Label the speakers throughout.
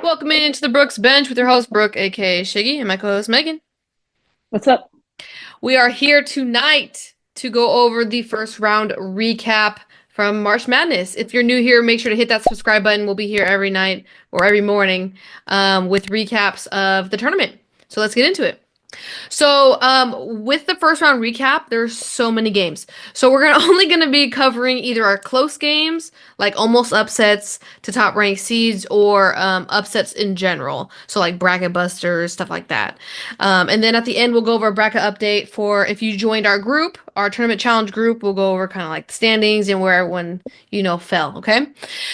Speaker 1: Welcome into the Brooks Bench with your host, Brooke, aka Shiggy, and my co-host, Megan.
Speaker 2: What's up?
Speaker 1: We are here tonight to go over the first round recap from March Madness. If you're new here, make sure to hit that subscribe button. We'll be here every night or every morning with recaps of the tournament. So let's get into it. So, with the first round recap, there's so many games. So we're gonna only gonna be covering either our close games, like almost upsets to top ranked seeds, or upsets in general. So like bracket busters, stuff like that. And then at the end, we'll go over a bracket update for if you joined our group, our tournament challenge group. We'll go over kind of like the standings and where everyone fell. Okay.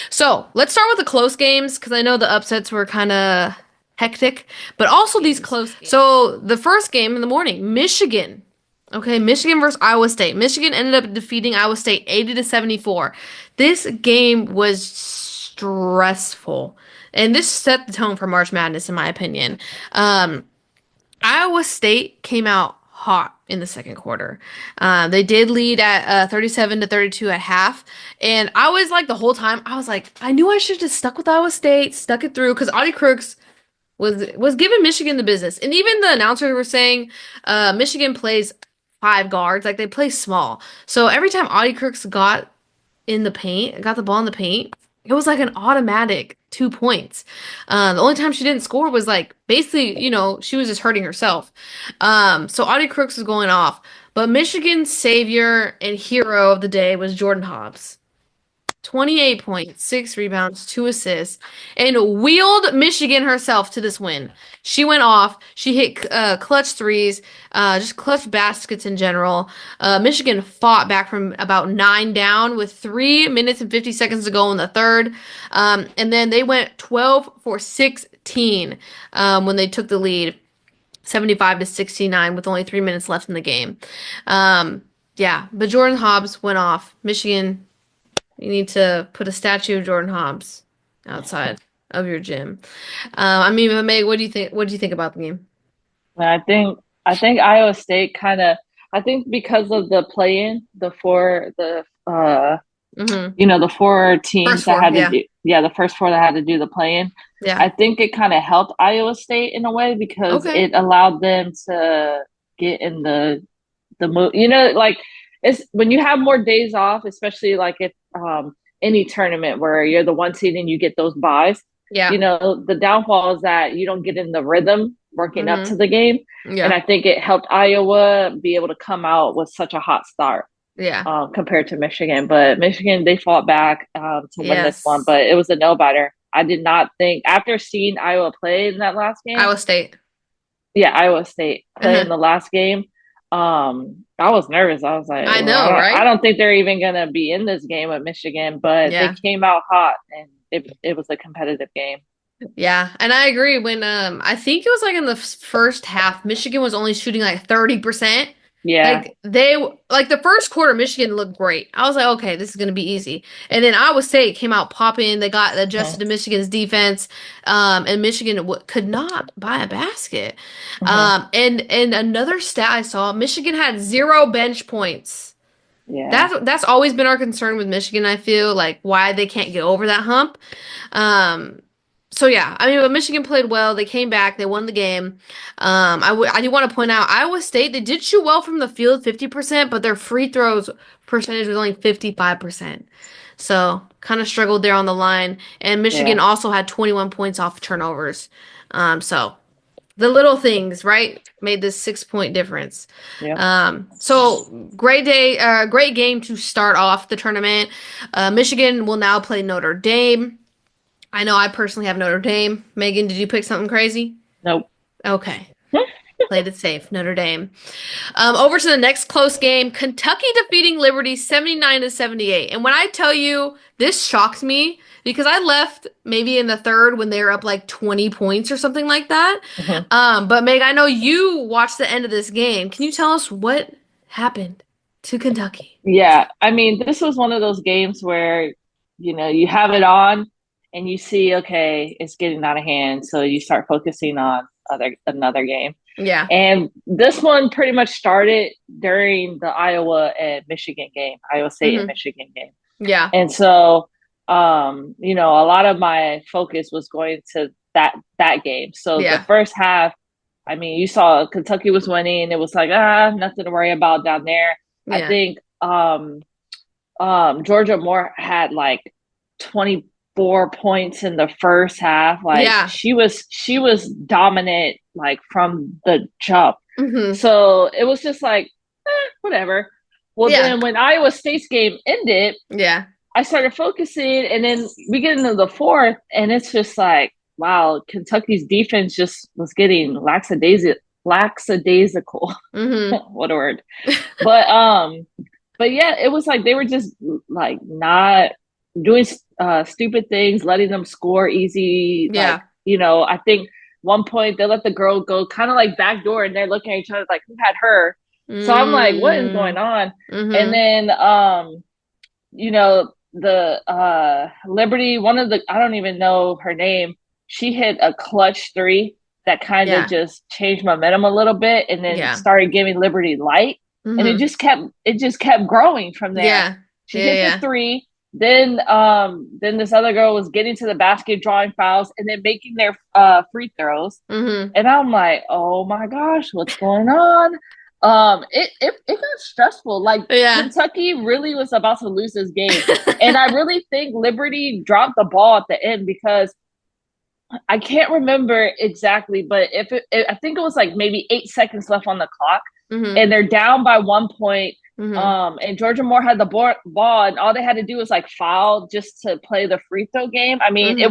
Speaker 1: So let's start with the close games because I know the upsets were kind of hectic, but also these close games. So the first game in the morning, Michigan. Okay, Michigan versus Iowa State. Michigan ended up defeating Iowa State 80-74. This game was stressful. And this set the tone for March Madness, in my opinion. Iowa State came out hot in the second quarter. They did lead at 37-32 at half, and I was like the whole time I was like I knew I should have just stuck with Iowa State, stuck it through because Audie Crooks was giving Michigan the business. And even the announcers were saying Michigan plays five guards, like they play small. So every time Audie Crooks got in the paint, got the ball in the paint, it was like an automatic 2 points. The only time she didn't score was like basically, she was just hurting herself. So Audie Crooks was going off. But Michigan's savior and hero of the day was Jordan Hobbs. 28 points, 6 rebounds, 2 assists, and wheeled Michigan herself to this win. She went off. She hit clutch threes, just clutch baskets in general. Michigan fought back from about 9 down with 3 minutes and 50 seconds to go in the third. And then they went 12 for 16 when they took the lead, 75-69 with only 3 minutes left in the game. Yeah, but Jordan Hobbs went off. Michigan, you need to put a statue of Jordan Hobbs outside of your gym. But Meg, what do you think? What do you think about the game?
Speaker 2: And I think Iowa State kind of I think because of the play-in,
Speaker 1: Mm-hmm.
Speaker 2: the four teams
Speaker 1: First
Speaker 2: that
Speaker 1: four,
Speaker 2: had to
Speaker 1: yeah,
Speaker 2: do the first four that had to do the play-in.
Speaker 1: yeah.
Speaker 2: I think it kind of helped Iowa State in a way because
Speaker 1: Okay.
Speaker 2: it allowed them to get in the move. Like it's when you have more days off, especially like if any tournament where you're the one seed and you get those buys.
Speaker 1: Yeah.
Speaker 2: The downfall is that you don't get in the rhythm working up to
Speaker 1: Mm-hmm.
Speaker 2: the game. And
Speaker 1: Yeah.
Speaker 2: I think it helped Iowa be able to come out with such a hot start
Speaker 1: Yeah.
Speaker 2: compared to Michigan. But Michigan, they fought back to win this one,
Speaker 1: Yes.
Speaker 2: but it was a no biter. I did not think, after seeing Iowa play in that last game,
Speaker 1: Iowa State.
Speaker 2: yeah, Iowa State play in
Speaker 1: Uh-huh.
Speaker 2: the last game. I was nervous. I was like,
Speaker 1: I
Speaker 2: well,
Speaker 1: know,
Speaker 2: I
Speaker 1: right?
Speaker 2: don't think they're even gonna be in this game with Michigan, but they
Speaker 1: Yeah.
Speaker 2: came out hot and it was a competitive game.
Speaker 1: Yeah. And I agree when I think it was like in the first half, Michigan was only shooting like 30%.
Speaker 2: Yeah.
Speaker 1: Like the first quarter, Michigan looked great. I was like, okay, this is gonna be easy. And then Iowa State came out popping. They got adjusted to
Speaker 2: Mm-hmm.
Speaker 1: Michigan's defense, and Michigan could not buy a basket.
Speaker 2: Mm-hmm.
Speaker 1: And another stat I saw, Michigan had 0 bench points.
Speaker 2: Yeah.
Speaker 1: That's always been our concern with Michigan. I feel like why they can't get over that hump. Um, so yeah, but Michigan played well. They came back. They won the game. I do want to point out Iowa State. They did shoot well from the field, 50%, but their free throws percentage was only 55%. So kind of struggled there on the line. And Michigan
Speaker 2: Yeah.
Speaker 1: also had 21 points off turnovers. So the little things, right, made this 6 point difference.
Speaker 2: Yep.
Speaker 1: So great day, great game to start off the tournament. Michigan will now play Notre Dame. I know I personally have Notre Dame. Megan, did you pick something crazy?
Speaker 2: Nope.
Speaker 1: Okay. Played it safe, Notre Dame. Over to the next close game, Kentucky defeating Liberty 79-78. And when I tell you, this shocked me because I left maybe in the third when they were up like 20 points or something like that.
Speaker 2: Mhm.
Speaker 1: But Meg, I know you watched the end of this game. Can you tell us what happened to Kentucky?
Speaker 2: Yeah. I mean, this was one of those games where, you have it on and you see, okay, it's getting out of hand. So you start focusing on another game.
Speaker 1: Yeah.
Speaker 2: And this one pretty much started during the Iowa and Michigan game, Iowa State and
Speaker 1: Hmm.
Speaker 2: Michigan game.
Speaker 1: Yeah.
Speaker 2: And so, a lot of my focus was going to that game. So the
Speaker 1: Yeah.
Speaker 2: first half, I mean, you saw Kentucky was winning. It was like, nothing to worry about down there. I
Speaker 1: Yeah.
Speaker 2: think Georgia Moore had like 24 points in the first half. Like
Speaker 1: Yeah.
Speaker 2: she was dominant like from the jump.
Speaker 1: Hmm.
Speaker 2: So it was just like, whatever. Well,
Speaker 1: Yeah.
Speaker 2: then when Iowa State's game ended,
Speaker 1: Yeah.
Speaker 2: I started focusing, and then we get into the fourth, and it's just like, wow, Kentucky's defense just was getting lackadaisical.
Speaker 1: Hmm.
Speaker 2: What a word. But but yeah, it was like they were just like not doing stupid things, letting them score easy. Like,
Speaker 1: Yeah.
Speaker 2: I think one point they let the girl go kind of like backdoor, and they're looking at each other like, who had her? So I'm like, what is going
Speaker 1: Mm.
Speaker 2: on? And
Speaker 1: Hmm.
Speaker 2: then the Liberty, one of the, I don't even know her name, she hit a clutch three that kind of
Speaker 1: Yeah.
Speaker 2: just changed momentum a little bit, and then
Speaker 1: Yeah.
Speaker 2: started giving Liberty light, and it
Speaker 1: Hmm.
Speaker 2: just kept growing from there.
Speaker 1: Yeah.
Speaker 2: She
Speaker 1: Yeah.
Speaker 2: hit the
Speaker 1: Yeah.
Speaker 2: three, then this other girl was getting to the basket, drawing fouls, and then making their free throws.
Speaker 1: Hmm.
Speaker 2: And I'm like, oh my gosh, what's going on? It got stressful. Like
Speaker 1: Yeah.
Speaker 2: Kentucky really was about to lose this game. And I really think Liberty dropped the ball at the end because I can't remember exactly, but I think it was like maybe 8 seconds left on the clock,
Speaker 1: Hmm.
Speaker 2: and they're down by 1 point.
Speaker 1: Hmm.
Speaker 2: And Georgia Moore had the ball, and all they had to do was like foul just to play the free throw game. I mean,
Speaker 1: Hmm.
Speaker 2: it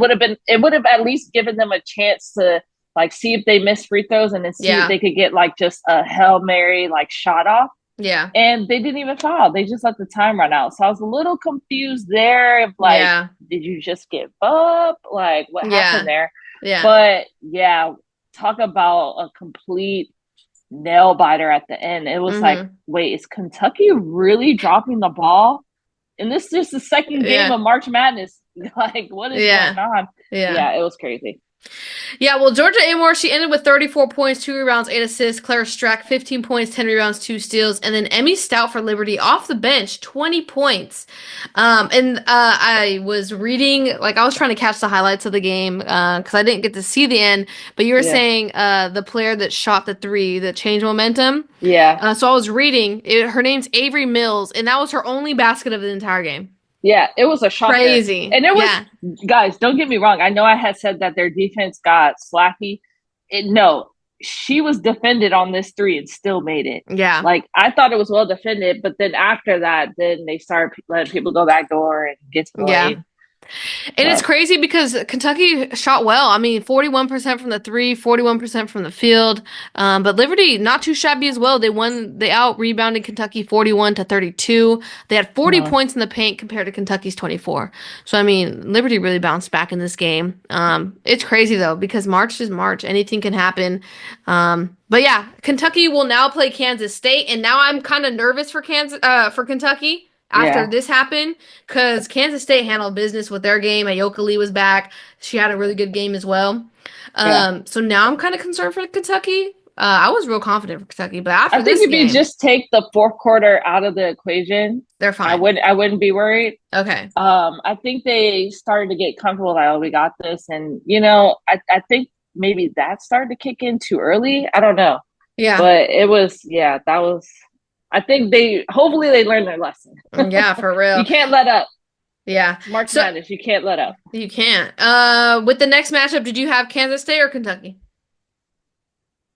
Speaker 2: would have at least given them a chance to like see if they missed free throws, and then see if
Speaker 1: Yeah.
Speaker 2: they could get like just a Hail Mary like shot off.
Speaker 1: Yeah.
Speaker 2: And they didn't even foul. They just let the time run out. So I was a little confused there of like,
Speaker 1: Yeah.
Speaker 2: did you just give up? Like, what happened
Speaker 1: Yeah.
Speaker 2: there?
Speaker 1: Yeah.
Speaker 2: But yeah, talk about a complete nail biter at the end. It was like,
Speaker 1: Hmm.
Speaker 2: wait, is Kentucky really dropping the ball? And this is just the second game
Speaker 1: Yeah.
Speaker 2: of March Madness. Like, what is going
Speaker 1: Yeah.
Speaker 2: on?
Speaker 1: Yeah.
Speaker 2: Yeah, it was crazy.
Speaker 1: Yeah, well, Georgia Amore, she ended with 34 points, 2 rebounds, 8 assists. Claire Strack, 15 points, 10 rebounds, 2 steals. And then Emmy Stout for Liberty off the bench, 20 points. And I was reading, like, I was trying to catch the highlights of the game because I didn't get to see the end. But you were
Speaker 2: Yeah.
Speaker 1: saying the player that shot the three that changed momentum.
Speaker 2: Yeah.
Speaker 1: So I was reading, her name's Avery Mills, and that was her only basket of the entire game.
Speaker 2: Yeah, it was a shocker.
Speaker 1: Crazy.
Speaker 2: And it was,
Speaker 1: Yeah.
Speaker 2: guys, don't get me wrong. I know I had said that their defense got slacky. No, she was defended on this three and still made it.
Speaker 1: Yeah.
Speaker 2: Like, I thought it was well defended, but then after that, then they started letting people go back door and get to the
Speaker 1: Yeah.
Speaker 2: lane.
Speaker 1: And it's
Speaker 2: So,
Speaker 1: crazy because Kentucky shot well. I mean, 41% from the three, 41% from the field. But Liberty, not too shabby as well. They out rebounded Kentucky 41-32. They had 40
Speaker 2: mhm.
Speaker 1: points in the paint compared to Kentucky's 24. So, I mean, Liberty really bounced back in this game. It's crazy though, because March is March. Anything can happen. But yeah, Kentucky will now play Kansas State. And now I'm kind of nervous for Kentucky after
Speaker 2: Yeah,
Speaker 1: this happened because Kansas State handled business with their game. Ayoka Lee was back. She had a really good game as well.
Speaker 2: yeah.
Speaker 1: So now I'm kind of concerned for Kentucky. I was real confident for Kentucky, but after
Speaker 2: I think
Speaker 1: this
Speaker 2: if you
Speaker 1: game,
Speaker 2: just take the fourth quarter out of the equation,
Speaker 1: they're
Speaker 2: I
Speaker 1: fine.
Speaker 2: would I wouldn't be worried.
Speaker 1: Okay.
Speaker 2: I think they started to get comfortable. Like, oh, we got this, and I think maybe that started to kick in too early. I don't know,
Speaker 1: Yeah.
Speaker 2: but it was, yeah, that was. I think they hopefully they learned their lesson.
Speaker 1: Yeah, for
Speaker 2: You
Speaker 1: real.
Speaker 2: can't let up.
Speaker 1: Yeah.
Speaker 2: It's March
Speaker 1: So
Speaker 2: Madness. You can't let up.
Speaker 1: you can't. With the next matchup, did you have Kansas State or Kentucky?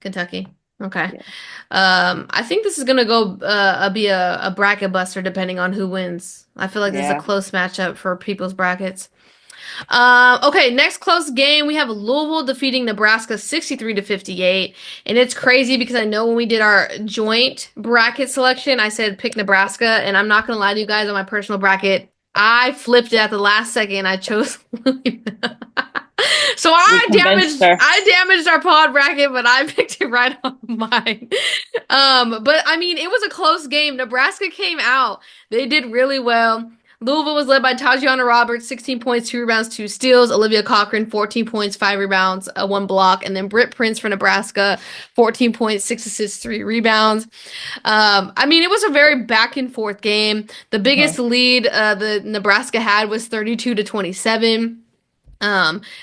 Speaker 1: Kentucky. Okay.
Speaker 2: Yeah,
Speaker 1: I think this is gonna go be a bracket buster depending on who wins. I feel like this is a
Speaker 2: yeah.
Speaker 1: close matchup for people's brackets. Okay, next close game, we have Louisville defeating Nebraska 63-58. And it's crazy because I know when we did our joint bracket selection, I said pick Nebraska, and I'm not gonna lie to you guys on my personal bracket. I flipped it at the last second. I chose Louisville. So
Speaker 2: You convinced her.
Speaker 1: I damaged our pod bracket, but I picked it right on mine. But I mean, it was a close game. Nebraska came out. They did really well. Louisville was led by Tajana Roberts, 16 points, 2 rebounds, 2 steals. Olivia Cochran, 14 points, 5 rebounds, 1 block. And then Britt Prince for Nebraska, 14 points, 6 assists, 3 rebounds. I mean, it was a very back and forth game. The
Speaker 2: Uh-huh.
Speaker 1: biggest lead the Nebraska had was 32-27.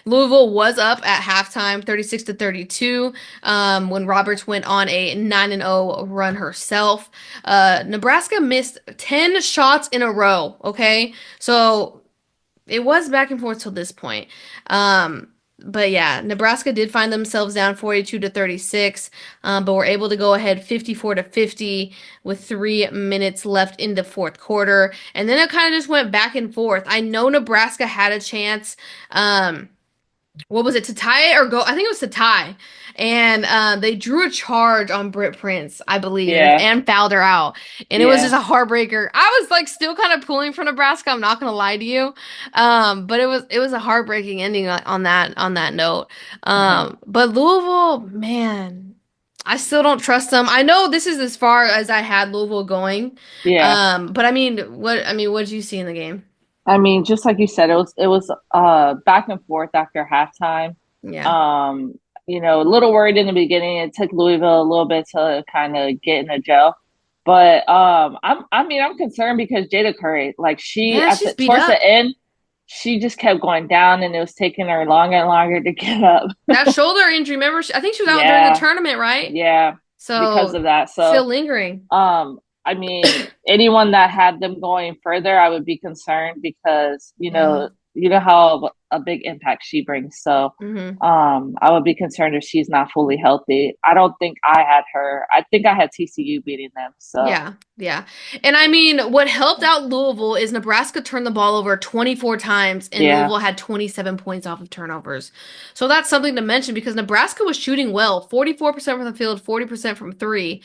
Speaker 1: Louisville was up at halftime, 36-32, when Roberts went on a 9-0 run herself. Nebraska missed 10 shots in a row, okay? So it was back and forth till this point. Um, but yeah, Nebraska did find themselves down 42-36, but were able to go ahead 54-50 with 3 minutes left in the fourth quarter. And then it kind of just went back and forth. I know Nebraska had a chance. Um, what was it, to tie it or go? I think it was to tie. And they drew a charge on Britt Prince, I believe,
Speaker 2: Yeah,
Speaker 1: and fouled her out. And it was
Speaker 2: yeah.
Speaker 1: just a heartbreaker. I was like still kind of pulling for Nebraska. I'm not gonna lie to you, but it was a heartbreaking ending on that note.
Speaker 2: Hmm.
Speaker 1: But Louisville, man, I still don't trust them. I know this is as far as I had Louisville going,
Speaker 2: Yeah.
Speaker 1: but what did you see in the game?
Speaker 2: I mean, just like you said, it was back and forth after halftime.
Speaker 1: Yeah,
Speaker 2: Um, a little worried in the beginning. It took Louisville a little bit to kind of get in a gel. But I'm concerned because Jada Curry, like she
Speaker 1: yeah,
Speaker 2: at
Speaker 1: she's
Speaker 2: the
Speaker 1: beat
Speaker 2: towards the
Speaker 1: up.
Speaker 2: end, she just kept going down and it was taking her longer and longer to get up.
Speaker 1: That shoulder injury, remember? I think she was out during the
Speaker 2: Yeah,
Speaker 1: tournament, right?
Speaker 2: yeah, because
Speaker 1: So
Speaker 2: of that.
Speaker 1: still
Speaker 2: So
Speaker 1: lingering.
Speaker 2: I mean, anyone that had them going further, I would be concerned because,
Speaker 1: Yeah.
Speaker 2: you know how a big impact she brings. So,
Speaker 1: Hmm.
Speaker 2: I would be concerned if she's not fully healthy. I don't think I had her. I think I had TCU beating them. So,
Speaker 1: Yeah, yeah. And I mean, what helped out Louisville is Nebraska turned the ball over 24 times and
Speaker 2: yeah.
Speaker 1: Louisville had 27 points off of turnovers. So that's something to mention because Nebraska was shooting well, 44% from the field, 40% from three.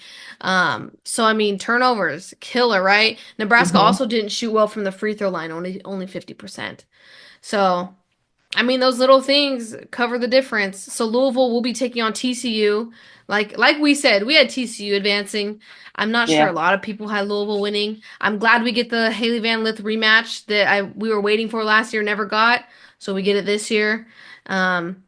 Speaker 1: So I mean, turnovers, killer, right? Nebraska
Speaker 2: Hmm.
Speaker 1: also didn't shoot well from the free throw line, only 50%. So I mean, those little things cover the difference. So Louisville will be taking on TCU. Like we said, we had TCU advancing. I'm not sure
Speaker 2: Yeah.
Speaker 1: a lot of people had Louisville winning. I'm glad we get the Haley Van Lith rematch that we were waiting for last year, never got. So we get it this year. Um,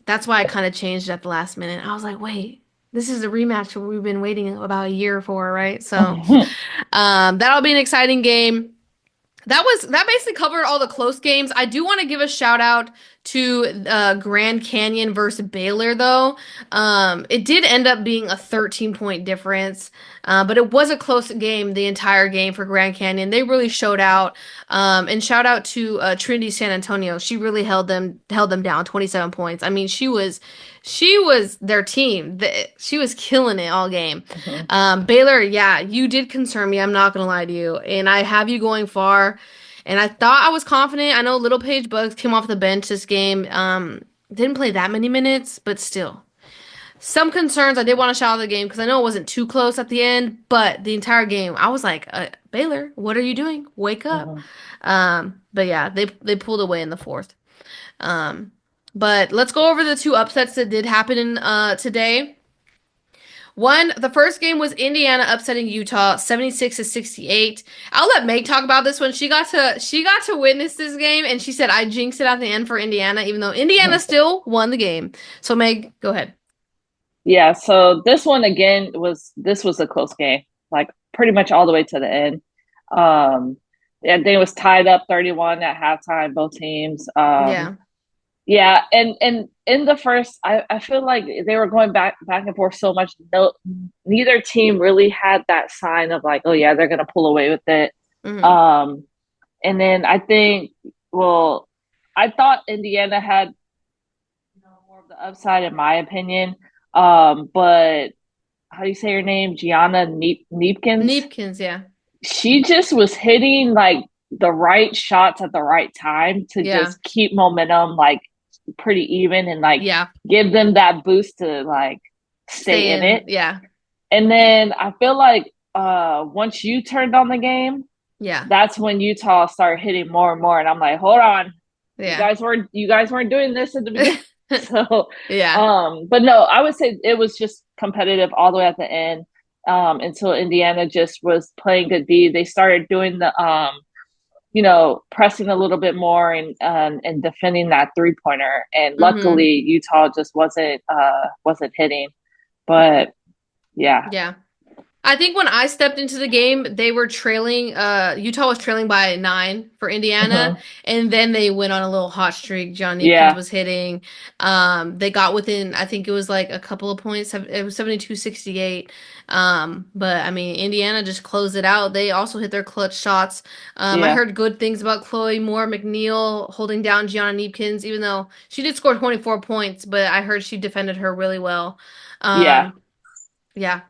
Speaker 1: that's why I kind of changed it at the last minute. I was like, wait, this is the rematch we've been waiting about a year for, right? So that'll be an exciting game. That basically covered all the close games. I do want to give a shout out to Grand Canyon versus Baylor though. It did end up being a 13-point difference, but it was a close game the entire game for Grand Canyon. They really showed out. And shout out to Trinity San Antonio. She really held them down 27 points. I mean, she was their team. She was killing it all game. Baylor, yeah, you did concern me. I'm not gonna lie to you, and I have you going far. And I thought I was confident. I know Little Page Bugs came off the bench this game. Didn't play that many minutes, but still. Some concerns. I did want to shout out the game because I know it wasn't too close at the end, but the entire game, I was like, Baylor, what are you doing? Wake up.
Speaker 2: Hmm.
Speaker 1: But yeah, they pulled away in the fourth. Um, but let's go over the two upsets that did happen in today. The first game was Indiana upsetting Utah 76-68. I'll let Meg talk about this one. She got to witness this game and she said I jinxed it at the end for Indiana, even though Indiana still won the game. So Meg, go ahead.
Speaker 2: Yeah. So this was a close game, like pretty much all the way to the end. And they was tied up 31 at halftime, both teams.
Speaker 1: Yeah.
Speaker 2: Yeah, and in the first, I feel like they were going back and forth so much. No, neither team really had that sign of like, oh yeah, they're gonna pull away with it.
Speaker 1: Hmm.
Speaker 2: Um, and then I think, well, I thought Indiana had more of the upside in my opinion. But how do you say her name? Gianna Neepkins.
Speaker 1: Neepkins, yeah.
Speaker 2: She just was hitting like the right shots at the right time to
Speaker 1: Yeah.
Speaker 2: just keep momentum like pretty even and like
Speaker 1: Yeah.
Speaker 2: give them that boost to like stay
Speaker 1: Stay
Speaker 2: in
Speaker 1: in.
Speaker 2: it.
Speaker 1: Yeah.
Speaker 2: And then I feel like once you turned on the game,
Speaker 1: Yeah.
Speaker 2: that's when Utah started hitting more and more. And I'm like, hold on,
Speaker 1: Yeah.
Speaker 2: you guys weren't doing this at the beginning. So
Speaker 1: Yeah.
Speaker 2: but no, I would say it was just competitive all the way at the end. Until Indiana just was playing good D. They started doing the pressing a little bit more and defending that 3-pointer. And
Speaker 1: Hmm.
Speaker 2: luckily Utah just wasn't hitting. But yeah.
Speaker 1: Yeah. I think when I stepped into the game, they were trailing, Utah was trailing by 9 for Indiana,
Speaker 2: Hmm.
Speaker 1: and then they went on a little hot streak. John Neepkins
Speaker 2: Yeah,
Speaker 1: was hitting. They got within, I think it was like a couple of points. It was 72-68. But I mean, Indiana just closed it out. They also hit their clutch shots. I
Speaker 2: yeah,
Speaker 1: heard good things about Chloe Moore McNeil holding down Gianna Neepkins, even though she did score 24 points, but I heard she defended her really well.
Speaker 2: yeah.
Speaker 1: Um, yeah.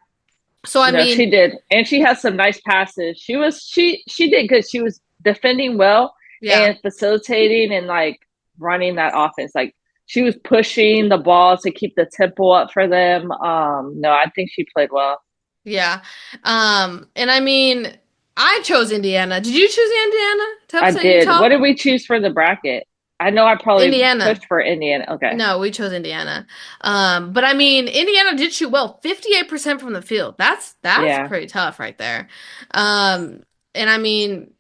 Speaker 1: So I
Speaker 2: No,
Speaker 1: mean,
Speaker 2: she did, and she has some nice passes. She did good. She was defending well
Speaker 1: yeah.
Speaker 2: and facilitating and like running that offense. Like she was pushing the ball to keep the tempo up for them. No, I think she played well.
Speaker 1: Yeah. And I mean, I chose Indiana. Did you choose Indiana to
Speaker 2: I
Speaker 1: upset
Speaker 2: did.
Speaker 1: Utah?
Speaker 2: What did we choose for the bracket? I know I probably
Speaker 1: Indiana.
Speaker 2: pushed for Indiana. Okay.
Speaker 1: No, we chose Indiana. But I mean, Indiana did shoot well, 58% from the field. That's
Speaker 2: Yeah.
Speaker 1: pretty tough right there. And I mean,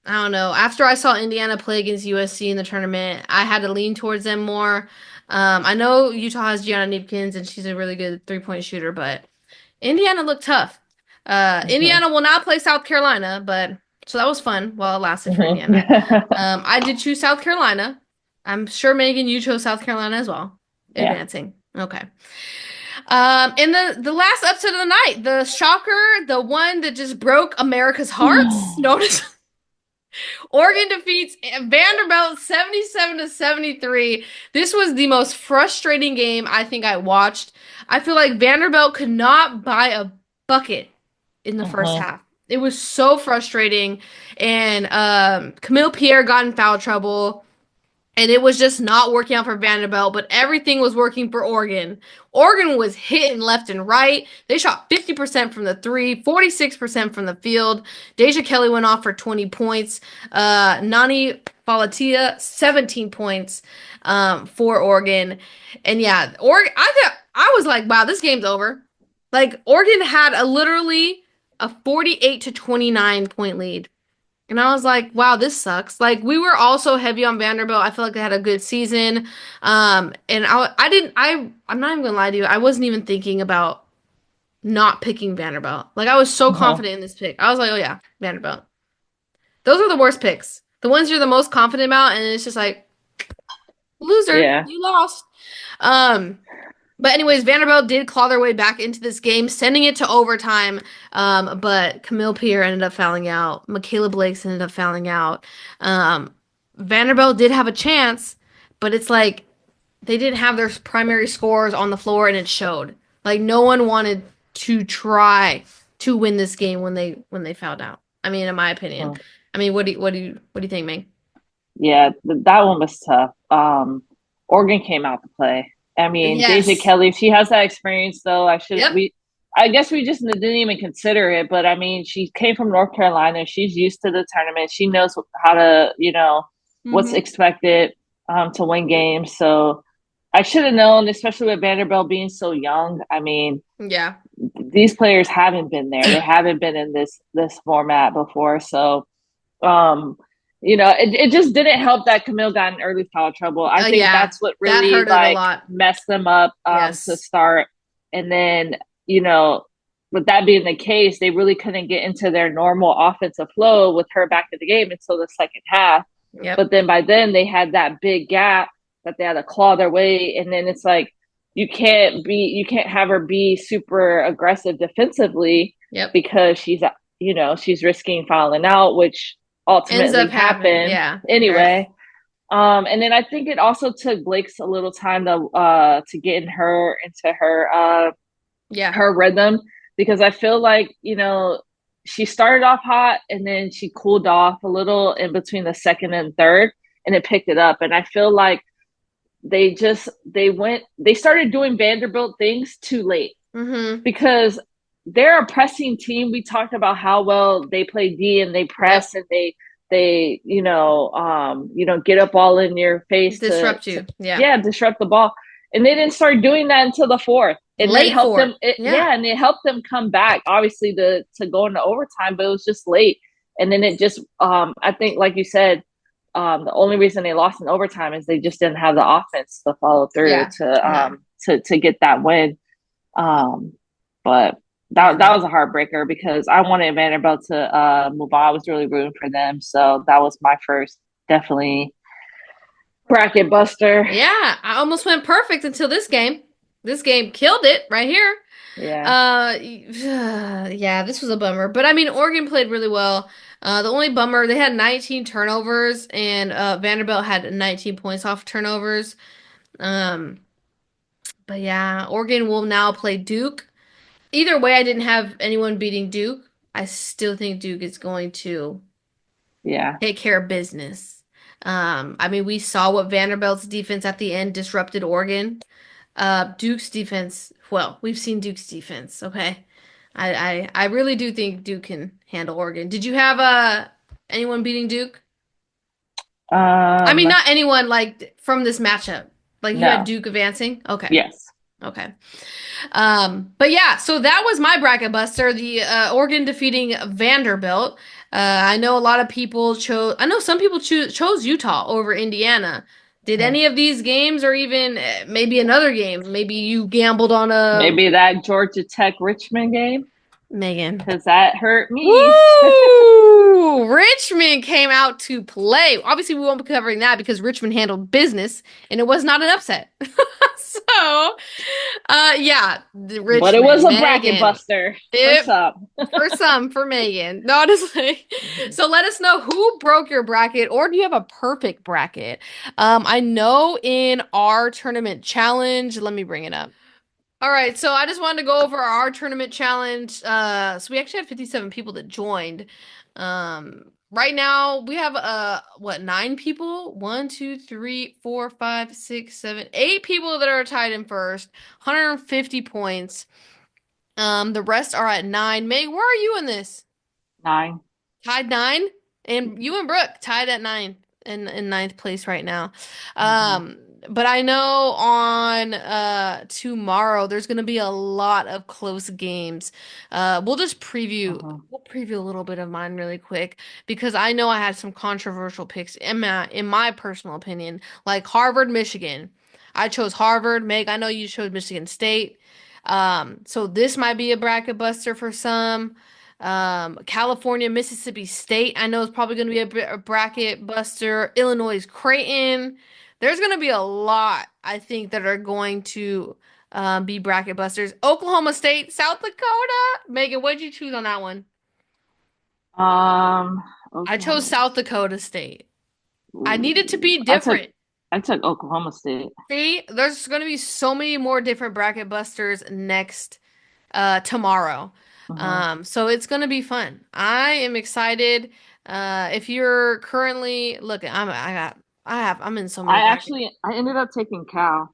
Speaker 1: I don't know. After I saw Indiana play against USC in the tournament, I had to lean towards them more. I know Utah has Gianna Neepkins and she's a really good three-point shooter, but Indiana looked tough.
Speaker 2: Hmm.
Speaker 1: Indiana will not play South Carolina, but so that was fun while it lasted for
Speaker 2: Hmm.
Speaker 1: Indiana. I did choose South Carolina. I'm sure Megan, you chose South Carolina as well,
Speaker 2: Yeah.
Speaker 1: advancing. Okay. And the last upset of the night, the shocker, the one that just broke America's hearts. Notice Oregon defeats Vanderbilt 77 to 73. This was the most frustrating game I think I watched. I feel like Vanderbilt could not buy a bucket in the first
Speaker 2: Hmm.
Speaker 1: half. It was so frustrating. And Camille Pierre got in foul trouble. And it was just not working out for Vanderbilt, but everything was working for Oregon. Oregon was hitting left and right. They shot 50% from the three, 46% from the field. Deja Kelly went off for 20 points. Nani Falatia, 17 points for Oregon. And yeah, Oregon, I was like, wow, this game's over. Like Oregon had a literally a 48 to 29 point lead. And I was like, wow, this sucks. Like we were also heavy on Vanderbilt. I feel like they had a good season. And I didn't I'm not even gonna lie to you. I wasn't even thinking about not picking Vanderbilt. Like I was so
Speaker 2: Hmm.
Speaker 1: confident in this pick. I was like, oh yeah, Vanderbilt. Those are the worst picks. The ones you're the most confident about, and it's just like, loser,
Speaker 2: Yeah.
Speaker 1: you lost. Um, but anyways, Vanderbilt did claw their way back into this game, sending it to overtime. But Camille Pierre ended up fouling out. Michaela Blakes ended up fouling out. Um, Vanderbilt did have a chance, but it's like they didn't have their primary scorers on the floor, and it showed. Like no one wanted to try to win this game when they fouled out. I mean, in my opinion. I mean, what do you think, Meg?
Speaker 2: Yeah, that one was tough. Oregon came out to play. I mean, Deja
Speaker 1: Yes.
Speaker 2: Kelly, she has that experience though.
Speaker 1: Yep.
Speaker 2: I guess we just didn't even consider it. But I mean, she came from North Carolina. She's used to the tournament. She knows how to, what's
Speaker 1: Hmm.
Speaker 2: expected to win games. So I should have known, especially with Vanderbilt being so young. I mean,
Speaker 1: Yeah.
Speaker 2: these players haven't been there. They haven't been in this format before. So um, it just didn't help that Camille got in early foul trouble. I think
Speaker 1: Yeah.
Speaker 2: that's what
Speaker 1: That
Speaker 2: really
Speaker 1: hurt it a
Speaker 2: like
Speaker 1: lot.
Speaker 2: messed them up to
Speaker 1: Yes.
Speaker 2: start. And then, you know, with that being the case, they really couldn't get into their normal offensive flow with her back in the game until the second half.
Speaker 1: Yep.
Speaker 2: But then by then they had that big gap that they had to claw their way. And then it's like you can't have her be super aggressive defensively
Speaker 1: Yep.
Speaker 2: because she's risking fouling out, which
Speaker 1: Ends
Speaker 2: ultimately
Speaker 1: up happening.
Speaker 2: happened
Speaker 1: Yeah. Yep.
Speaker 2: anyway. And then I think it also took Blake's a little time to get in her into
Speaker 1: Yeah.
Speaker 2: her rhythm because I feel like she started off hot and then she cooled off a little in between the second and third and it picked it up. And I feel like they started doing Vanderbilt things too late
Speaker 1: Mm-hmm.
Speaker 2: because they're a pressing team. We talked about how well they play D and they
Speaker 1: Yep.
Speaker 2: press and they get up all in your face
Speaker 1: Disrupt
Speaker 2: to
Speaker 1: you. Yeah.
Speaker 2: yeah, disrupt the ball. And they didn't start doing that until the fourth. And it
Speaker 1: Late
Speaker 2: helped
Speaker 1: for
Speaker 2: them
Speaker 1: it. Yeah.
Speaker 2: and it helped them come back, obviously to go into overtime, but it was just late. And then it just I think like you said, the only reason they lost in overtime is they just didn't have the offense to follow through
Speaker 1: Yeah. No.
Speaker 2: to get that win. Um, but that was a heartbreaker because I wanted Vanderbilt to move on. I was really rooting for them, so that was my first definitely bracket buster.
Speaker 1: Yeah, I almost went perfect until this game. This game killed it right here.
Speaker 2: Yeah,
Speaker 1: Yeah, this was a bummer. But I mean, Oregon played really well. The only bummer, they had 19 turnovers and Vanderbilt had 19 points off turnovers. Um, but yeah, Oregon will now play Duke. Either way, I didn't have anyone beating Duke. I still think Duke is going to
Speaker 2: yeah.
Speaker 1: take care of business. I mean, we saw what Vanderbilt's defense at the end disrupted Oregon. Duke's defense, well, we've seen Duke's defense, okay? I really do think Duke can handle Oregon. Did you have anyone beating Duke? I mean,
Speaker 2: Um,
Speaker 1: not anyone like from this matchup. Like you had
Speaker 2: no,
Speaker 1: Duke advancing? Okay.
Speaker 2: yes,
Speaker 1: Okay. But yeah, so that was my bracket buster, the Oregon defeating Vanderbilt. I know a lot of people chose, I know some people chose Utah over Indiana. Did
Speaker 2: hmm.
Speaker 1: any of these games or even maybe another game? Maybe you gambled on a
Speaker 2: Maybe that Georgia Tech Richmond game
Speaker 1: Megan.
Speaker 2: because that hurt me.
Speaker 1: Woo! Richmond came out to play. Obviously, we won't be covering that because Richmond handled business and it was not an upset. So, yeah,
Speaker 2: But it was
Speaker 1: Richmond,
Speaker 2: a bracket
Speaker 1: Megan.
Speaker 2: buster for
Speaker 1: Yep,
Speaker 2: some.
Speaker 1: for some, for Megan. No, honestly. So let us know who broke your bracket, or do you have a perfect bracket? I know in our tournament challenge, let me bring it up. All right, so I just wanted to go over our tournament challenge. So we actually had 57 people that joined. Right now we have what, 9 people? 8 people that are tied in first, 150 points. The rest are at 9. Meg, where are you in this?
Speaker 2: 9.
Speaker 1: Tied 9, and you and Brooke tied at 9 in ninth place right now.
Speaker 2: Mm-hmm.
Speaker 1: Um, but I know on tomorrow there's gonna be a lot of close games. We'll just preview.
Speaker 2: Mm-hmm.
Speaker 1: We'll preview a little bit of mine really quick because I know I had some controversial picks in my personal opinion, like Harvard, Michigan. I chose Harvard. Meg, I know you chose Michigan State. So this might be a bracket buster for some. California, Mississippi State, I know it's probably going to be a bracket buster. Illinois, Creighton. There's going to be a lot, I think, that are going to be bracket busters. Oklahoma State, South Dakota. Megan, what did you choose on that one?
Speaker 2: Um,
Speaker 1: I chose
Speaker 2: Oklahoma.
Speaker 1: South Dakota State. I need it to
Speaker 2: Ooh,
Speaker 1: be different.
Speaker 2: I took Oklahoma State.
Speaker 1: See, there's going to be so many more different bracket busters next tomorrow.
Speaker 2: Mm-hmm.
Speaker 1: So it's gonna be fun. I am excited. If you're currently looking, I'm in so many brackets.
Speaker 2: I ended up taking Cal.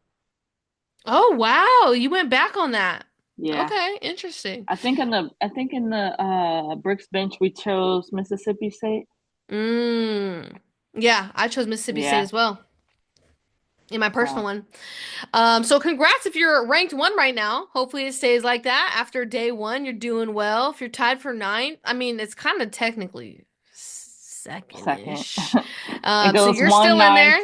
Speaker 1: Oh wow, you went back on that.
Speaker 2: Yeah.
Speaker 1: Okay, interesting.
Speaker 2: I think in the Brooks bench we chose Mississippi State.
Speaker 1: Mm. Yeah, I chose Mississippi State
Speaker 2: Yeah.
Speaker 1: as well in my personal
Speaker 2: So
Speaker 1: one. So congrats if you're ranked 1 right now. Hopefully it stays like that. After day 1, you're doing well. If you're tied for 9, I mean, it's kind of technically
Speaker 2: second.
Speaker 1: second-ish.
Speaker 2: It
Speaker 1: So
Speaker 2: goes
Speaker 1: you're
Speaker 2: one
Speaker 1: still in
Speaker 2: nine
Speaker 1: there.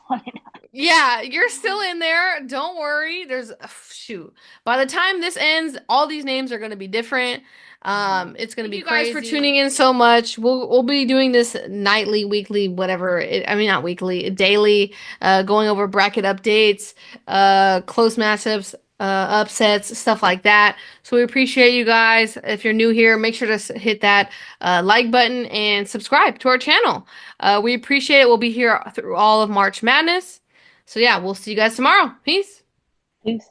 Speaker 2: 20.
Speaker 1: Yeah, you're still in there. Don't worry. There's shoot. By the time this ends, all these names are going to be different.
Speaker 2: Mm-hmm.
Speaker 1: It's going to
Speaker 2: Thank
Speaker 1: be
Speaker 2: you guys
Speaker 1: crazy.
Speaker 2: for
Speaker 1: For tuning in so much. We'll be doing this nightly, weekly, whatever. I mean, not weekly, daily. Going over bracket updates, close matchups, upsets, stuff like that. So we appreciate you guys. If you're new here, make sure to hit that like button and subscribe to our channel. We appreciate it. We'll be here through all of March Madness. So yeah, we'll see you guys tomorrow. Peace.
Speaker 2: Peace.